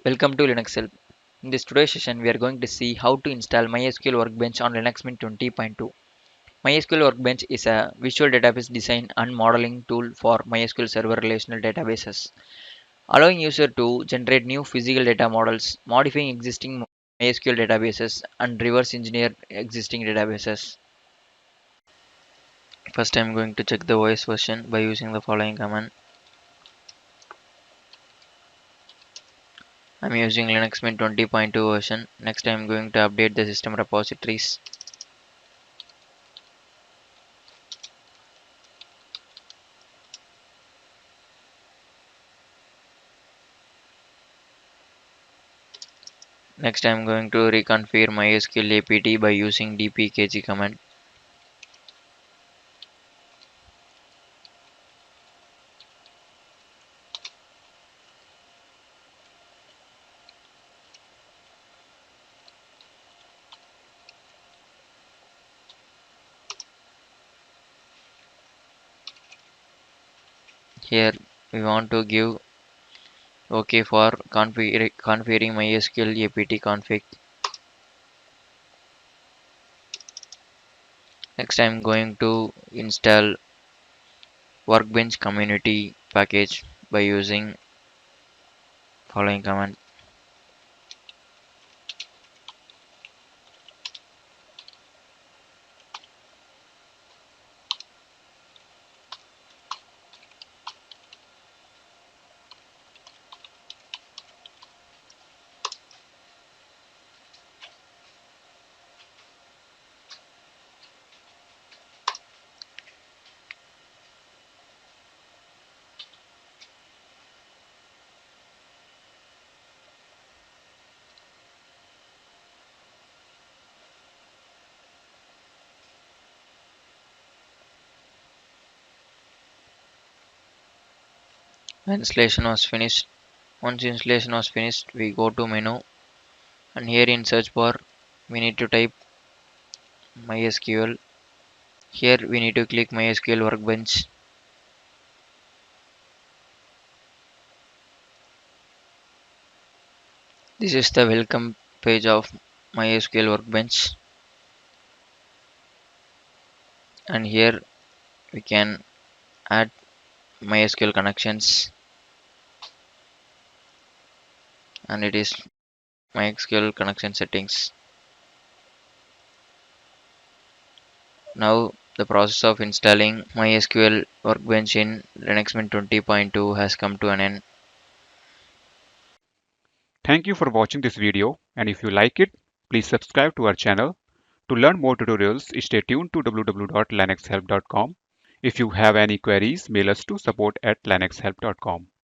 Welcome to Linux Help. In this today's session, we are going to see how to install MySQL Workbench on Linux Mint 20.2. MySQL Workbench is a visual database design and modeling tool for MySQL Server relational databases, allowing user to generate new physical data models, modifying existing MySQL databases, and reverse engineer existing databases. First, I'm going to check the OS version by using the following command. I'm using Linux Mint 20.2 version. Next, I'm going to update the system repositories. Next, I'm going to reconfigure MySQL apt by using dpkg command. Here, we want to give OK for configuring MySQL apt config. Next, I'm going to install Workbench community package by using following command. When installation was finished, once installation was finished, we go to menu and here in search bar we need to type MySQL. Here we need to click MySQL Workbench. This is the welcome page of MySQL Workbench, and here we can add MySQL connections, and it is MySQL connection settings. Now the process of installing MySQL Workbench in Linux Mint 20.2 has come to an end. Thank you for watching this video, and if you like it, please subscribe to our channel. To learn more tutorials, stay tuned to www.linuxhelp.com. If you have any queries, mail us to support@linuxhelp.com.